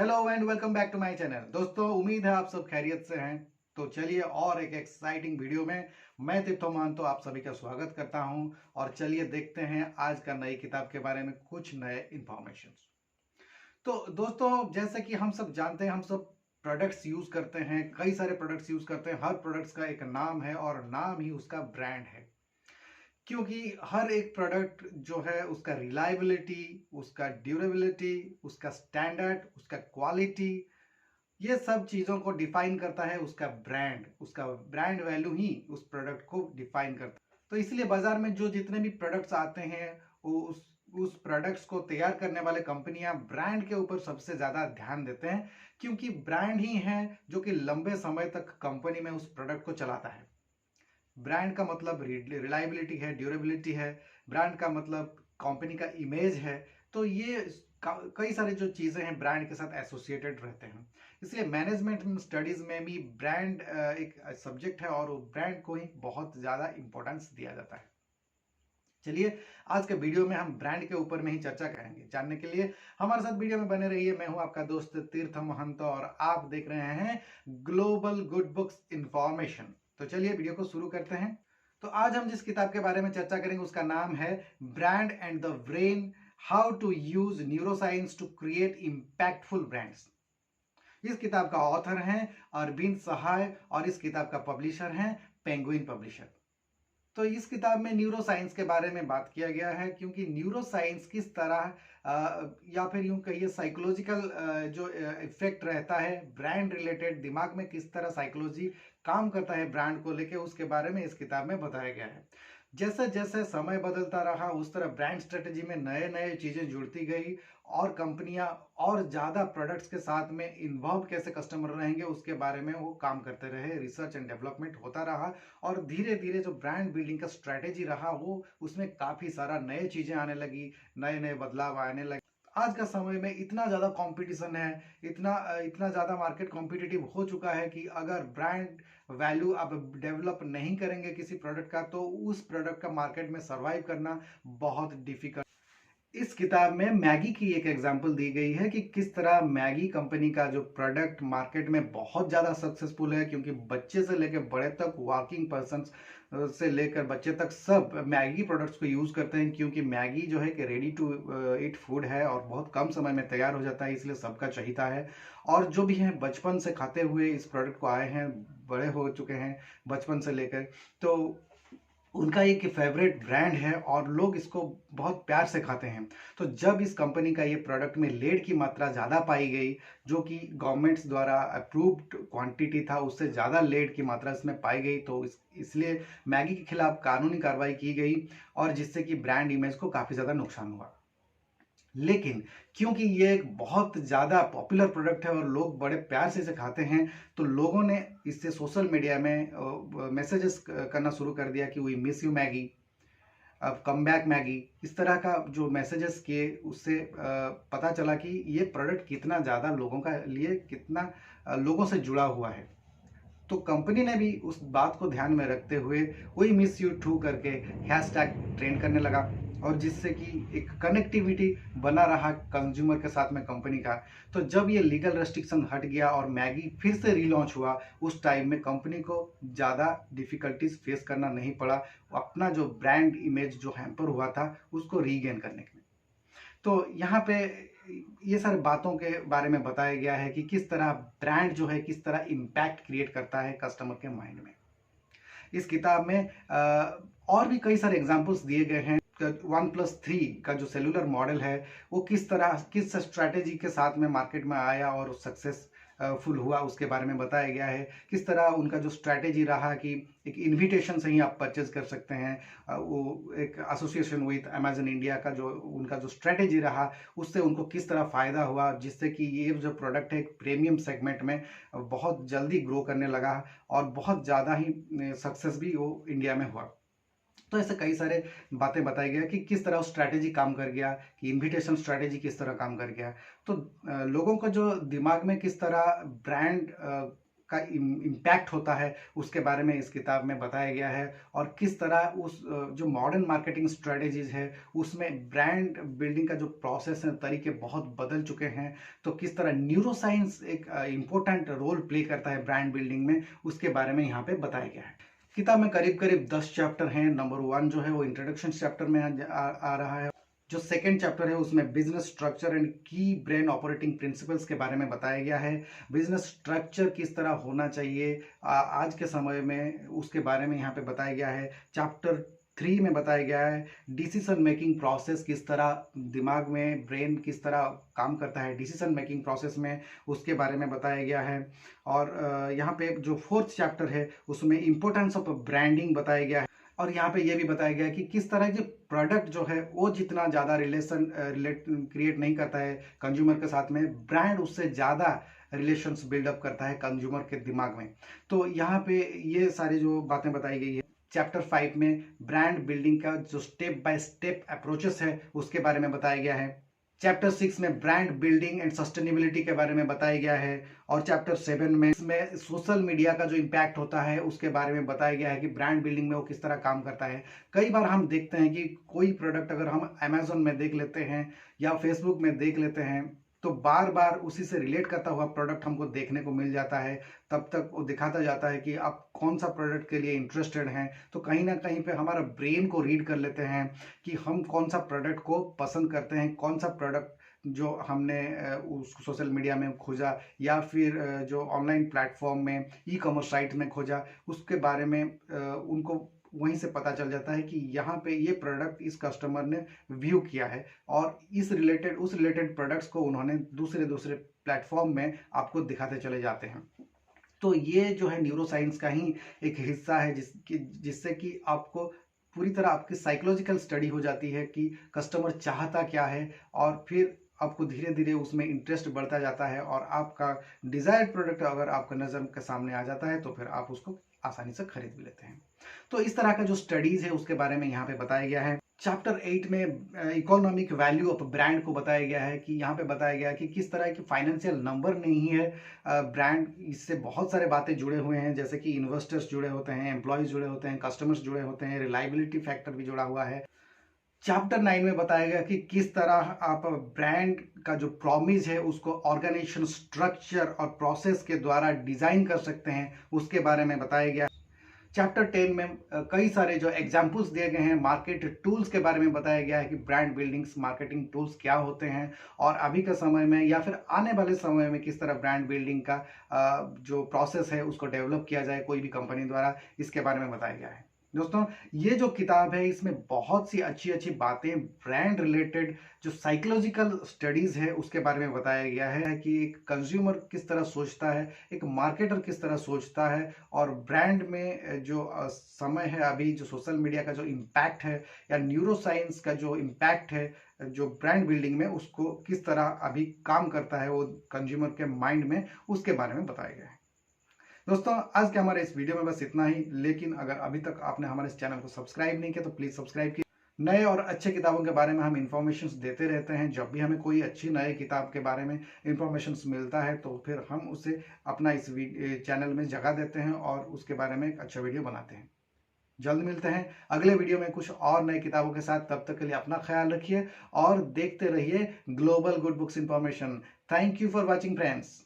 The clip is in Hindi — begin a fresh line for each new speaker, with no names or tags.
Hello and welcome back to my channel. दोस्तों, उम्मीद है आप सब खैरियत से हैं। तो चलिए और एक एक्साइटिंग वीडियो में मैं तीर्थो महंतो आप सभी का स्वागत करता हूं। और चलिए देखते हैं आज का नई किताब के बारे में कुछ नए इंफॉर्मेशन। तो दोस्तों, जैसे कि हम सब जानते हैं, हम सब प्रोडक्ट्स यूज करते हैं, कई सारे प्रोडक्ट्स यूज करते हैं। हर प्रोडक्ट्स का एक नाम है और नाम ही उसका ब्रांड है, क्योंकि हर एक प्रोडक्ट जो है उसका रिलायबिलिटी, उसका ड्यूरेबिलिटी, उसका स्टैंडर्ड, उसका क्वालिटी, ये सब चीज़ों को डिफाइन करता है उसका ब्रांड। उसका ब्रांड वैल्यू ही उस प्रोडक्ट को डिफाइन करता है। तो इसलिए बाजार में जो जितने भी प्रोडक्ट्स आते हैं, वो उस प्रोडक्ट्स को तैयार करने वाले कंपनियां ब्रांड के ऊपर सबसे ज़्यादा ध्यान देते हैं, क्योंकि ब्रांड ही है जो कि लंबे समय तक कंपनी में उस प्रोडक्ट को चलाता है। ब्रांड का मतलब रिलायबिलिटी है, ड्यूरेबिलिटी है। ब्रांड का मतलब कंपनी का इमेज है। तो ये कई सारी जो चीज़ें हैं ब्रांड के साथ एसोसिएटेड रहते हैं। इसलिए मैनेजमेंट स्टडीज में भी ब्रांड एक सब्जेक्ट है और ब्रांड को ही बहुत ज़्यादा इंपॉर्टेंस दिया जाता है। चलिए आज के वीडियो में हम ब्रांड के ऊपर में ही चर्चा करेंगे। जानने के लिए हमारे साथ वीडियो में बने रहिए। मैं हूं आपका दोस्त तीर्थ महंतो और आप देख रहे हैं ग्लोबल गुड बुक्स इंफॉर्मेशन। तो चलिए वीडियो को शुरू करते हैं। तो आज हम जिस किताब के बारे में चर्चा करेंगे उसका नाम है brand and the brain, how to use neuroscience to create impactful brands. इस किताब का ऑथर हैं अरविंद सहाय और इस किताब का पब्लिशर हैं पेंगुइन पब्लिशर। तो इस किताब में न्यूरो साइंस के बारे में बात किया गया है, क्योंकि न्यूरो साइंस किस तरह या फिर यूं कहिए साइकोलॉजिकल जो इफेक्ट रहता है ब्रांड रिलेटेड, दिमाग में किस तरह साइकोलॉजी काम करता है ब्रांड को लेके, उसके बारे में इस किताब में बताया गया है। जैसे जैसे समय बदलता रहा उस तरह ब्रांड स्ट्रेटेजी में नए नए चीजें जुड़ती गई और कंपनियां और ज्यादा प्रोडक्ट्स के साथ में इन्वॉल्व कैसे कस्टमर रहेंगे उसके बारे में वो काम करते रहे। रिसर्च एंड डेवलपमेंट होता रहा और धीरे धीरे जो ब्रांड बिल्डिंग का स्ट्रेटेजी रहा वो उसमें काफी सारा नए चीजें आने लगी, नए नए बदलाव आने लगे। आज का समय में इतना ज़्यादा कंपटीशन है, इतना इतना ज़्यादा मार्केट कॉम्पिटिटिव हो चुका है कि अगर ब्रांड वैल्यू आप डेवलप नहीं करेंगे किसी प्रोडक्ट का तो उस प्रोडक्ट का मार्केट में सर्वाइव करना बहुत डिफिकल्ट। इस किताब में मैगी की एक एग्जांपल दी गई है कि किस तरह मैगी कंपनी का जो प्रोडक्ट मार्केट में बहुत ज़्यादा सक्सेसफुल है, क्योंकि बच्चे से लेकर बड़े तक, वर्किंग पर्सन से लेकर बच्चे तक सब मैगी प्रोडक्ट्स को यूज़ करते हैं, क्योंकि मैगी जो है कि रेडी टू ईट फूड है और बहुत कम समय में तैयार हो जाता है, इसलिए सबका चाहीता है। और जो भी हैं बचपन से खाते हुए इस प्रोडक्ट को आए हैं, बड़े हो चुके हैं बचपन से लेकर, तो उनका एक फेवरेट ब्रांड है और लोग इसको बहुत प्यार से खाते हैं। तो जब इस कंपनी का ये प्रोडक्ट में लेड की मात्रा ज़्यादा पाई गई, जो कि गवर्नमेंट्स द्वारा अप्रूव्ड क्वांटिटी था, उससे ज़्यादा लेड की मात्रा इसमें पाई गई, तो इसलिए मैगी के खिलाफ कानूनी कार्रवाई की गई और जिससे कि ब्रांड इमेज को काफ़ी ज़्यादा नुकसान हुआ। लेकिन क्योंकि ये एक बहुत ज़्यादा पॉपुलर प्रोडक्ट है और लोग बड़े प्यार से इसे खाते हैं, तो लोगों ने इससे सोशल मीडिया में मैसेजेस करना शुरू कर दिया कि वी मिस यू मैगी, अब कम बैक मैगी। इस तरह का जो मैसेजेस किए उससे पता चला कि ये प्रोडक्ट कितना ज़्यादा लोगों का लिए कितना लोगों से जुड़ा हुआ है। तो कंपनी ने भी उस बात को ध्यान में रखते हुए वी मिस यू टू करके हैशटैग ट्रेंड करने लगा, और जिससे कि एक कनेक्टिविटी बना रहा कंज्यूमर के साथ में कंपनी का। तो जब ये लीगल रेस्ट्रिक्शन हट गया और मैगी फिर से रीलॉन्च हुआ, उस टाइम में कंपनी को ज़्यादा डिफिकल्टीज फेस करना नहीं पड़ा अपना जो ब्रांड इमेज जो हैम्पर हुआ था उसको रीगेन करने के लिए। तो यहाँ पे ये सारे बातों के बारे में बताया गया है कि किस तरह ब्रांड जो है किस तरह इम्पैक्ट क्रिएट करता है कस्टमर के माइंड में। इस किताब में और भी कई सारे एग्जांपल्स दिए गए हैं। 1+3 का जो सेलुलर मॉडल है वो किस तरह किस स्ट्रैटेजी के साथ में मार्केट में आया और सक्सेस फुल हुआ, उसके बारे में बताया गया है। किस तरह उनका जो स्ट्रैटेजी रहा कि एक इन्विटेशन से ही आप परचेज कर सकते हैं, वो एक एसोसिएशन विद अमेजन इंडिया का जो उनका जो स्ट्रैटेजी रहा उससे उनको किस तरह फ़ायदा हुआ, जिससे कि ये जो प्रोडक्ट है प्रीमियम सेगमेंट में बहुत जल्दी ग्रो करने लगा और बहुत ज़्यादा ही सक्सेस भी वो इंडिया में हुआ। तो ऐसे कई सारे बातें बताई गया कि किस तरह स्ट्रैटेजी काम कर गया, कि इन्विटेशन स्ट्रैटेजी किस तरह काम कर गया। तो लोगों को जो दिमाग में किस तरह ब्रांड का इम्पैक्ट होता है उसके बारे में इस किताब में बताया गया है। और किस तरह उस जो मॉडर्न मार्केटिंग स्ट्रेटेजीज है उसमें ब्रांड बिल्डिंग का जो प्रोसेस है, तरीके बहुत बदल चुके हैं। तो किस तरह न्यूरोसाइंस एक इम्पोर्टेंट रोल प्ले करता है ब्रांड बिल्डिंग में, उसके बारे में यहाँ पे बताया गया है। किताब में करीब करीब 10 चैप्टर हैं। नंबर 1 जो है वो इंट्रोडक्शन चैप्टर में आ रहा है। जो सेकेंड चैप्टर है उसमें बिजनेस स्ट्रक्चर एंड की ब्रेन ऑपरेटिंग प्रिंसिपल्स के बारे में बताया गया है। बिजनेस स्ट्रक्चर किस तरह होना चाहिए आज के समय में, उसके बारे में यहाँ पे बताया गया है। चैप्टर 3 में बताया गया है डिसीजन मेकिंग प्रोसेस, किस तरह दिमाग में ब्रेन किस तरह काम करता है डिसीजन मेकिंग प्रोसेस में, उसके बारे में बताया गया है। और यहाँ पे जो 4th चैप्टर है उसमें इंपॉर्टेंस ऑफ ब्रांडिंग बताया गया है। और यहाँ पे ये भी बताया गया है कि किस तरह के प्रोडक्ट जो है वो जितना ज़्यादा रिलेशन क्रिएट नहीं करता है कंज्यूमर के साथ में, ब्रांड उससे ज़्यादा रिलेशंस बिल्डअप करता है कंज्यूमर के दिमाग में। तो यहाँ पे ये सारी जो बातें बताई गई है। चैप्टर 5 में ब्रांड बिल्डिंग का जो स्टेप बाय स्टेप अप्रोचेस है उसके बारे में बताया गया है। चैप्टर 6 में ब्रांड बिल्डिंग एंड सस्टेनेबिलिटी के बारे में बताया गया है। और चैप्टर 7 में इसमें सोशल मीडिया का जो इम्पैक्ट होता है उसके बारे में बताया गया है कि ब्रांड बिल्डिंग में वो किस तरह काम करता है। कई बार हम देखते हैं कि कोई प्रोडक्ट अगर हम अमेजोन में देख लेते हैं या फेसबुक में देख लेते हैं तो बार बार उसी से रिलेट करता हुआ प्रोडक्ट हमको देखने को मिल जाता है। तब तक वो दिखाता जाता है कि आप कौन सा प्रोडक्ट के लिए इंटरेस्टेड हैं। तो कहीं ना कहीं पे हमारा ब्रेन को रीड कर लेते हैं कि हम कौन सा प्रोडक्ट को पसंद करते हैं, कौन सा प्रोडक्ट जो हमने उस सोशल मीडिया में खोजा या फिर जो ऑनलाइन प्लेटफॉर्म में ई कॉमर्स साइट में खोजा, उसके बारे में उनको वहीं से पता चल जाता है कि यहाँ पे ये प्रोडक्ट इस कस्टमर ने व्यू किया है और उस रिलेटेड प्रोडक्ट्स को उन्होंने दूसरे दूसरे प्लेटफॉर्म में आपको दिखाते चले जाते हैं। तो ये जो है न्यूरोसाइंस का ही एक हिस्सा है जिससे कि आपको पूरी तरह आपकी साइकोलॉजिकल स्टडी हो जाती है कि कस्टमर चाहता क्या है, और फिर आपको धीरे धीरे उसमें इंटरेस्ट बढ़ता जाता है और आपका डिजायर्ड प्रोडक्ट अगर आपका नज़र के सामने आ जाता है तो फिर आप उसको आसानी से खरीद भी लेते हैं। तो इस तरह का जो स्टडीज है उसके बारे में यहाँ पे बताया गया है। चैप्टर 8 में इकोनॉमिक वैल्यू ऑफ ब्रांड को बताया गया है कि यहाँ पे बताया गया है कि किस तरह की फाइनेंशियल नंबर नहीं है ब्रांड, इससे बहुत सारे बातें जुड़े हुए हैं, जैसे कि इन्वेस्टर्स जुड़े होते हैं, एम्प्लॉयज जुड़े होते हैं, कस्टमर्स जुड़े होते हैं, रिलायबिलिटी फैक्टर भी जुड़ा हुआ है। चैप्टर 9 में बताया गया कि किस तरह आप ब्रांड का जो प्रॉमिस है उसको ऑर्गेनाइजेशन स्ट्रक्चर और प्रोसेस के द्वारा डिजाइन कर सकते हैं, उसके बारे में बताया गया। चैप्टर 10 में कई सारे जो एग्जाम्पल्स दिए गए हैं, मार्केट टूल्स के बारे में बताया गया है कि ब्रांड बिल्डिंग्स मार्केटिंग टूल्स क्या होते हैं और अभी के समय में या फिर आने वाले समय में किस तरह ब्रांड बिल्डिंग का जो प्रोसेस है उसको डेवलप किया जाए कोई भी कंपनी द्वारा, इसके बारे में बताया गया है। दोस्तों, ये जो किताब है इसमें बहुत सी अच्छी अच्छी बातें ब्रांड रिलेटेड जो साइकोलॉजिकल स्टडीज है उसके बारे में बताया गया है कि एक कंज्यूमर किस तरह सोचता है, एक मार्केटर किस तरह सोचता है, और ब्रांड में जो समय है अभी जो सोशल मीडिया का जो इम्पैक्ट है या न्यूरोसाइंस का जो इम्पैक्ट है जो ब्रांड बिल्डिंग में उसको किस तरह अभी काम करता है वो कंज्यूमर के माइंड में, उसके बारे में बताया गया है। दोस्तों, आज के हमारे इस वीडियो में बस इतना ही, लेकिन अगर अभी तक आपने हमारे इस चैनल को सब्सक्राइब नहीं किया तो प्लीज सब्सक्राइब कीजिए। नए और अच्छे किताबों के बारे में हम इंफॉर्मेशन देते रहते हैं। जब भी हमें कोई अच्छी नए किताब के बारे में इंफॉर्मेशन मिलता है तो फिर हम उसे अपना इस चैनल में जगह देते हैं और उसके बारे में एक अच्छा वीडियो बनाते हैं। जल्द मिलते हैं अगले वीडियो में कुछ और नए किताबों के साथ। तब तक के लिए अपना ख्याल रखिए और देखते रहिए global good books information. Thank you for watching friends.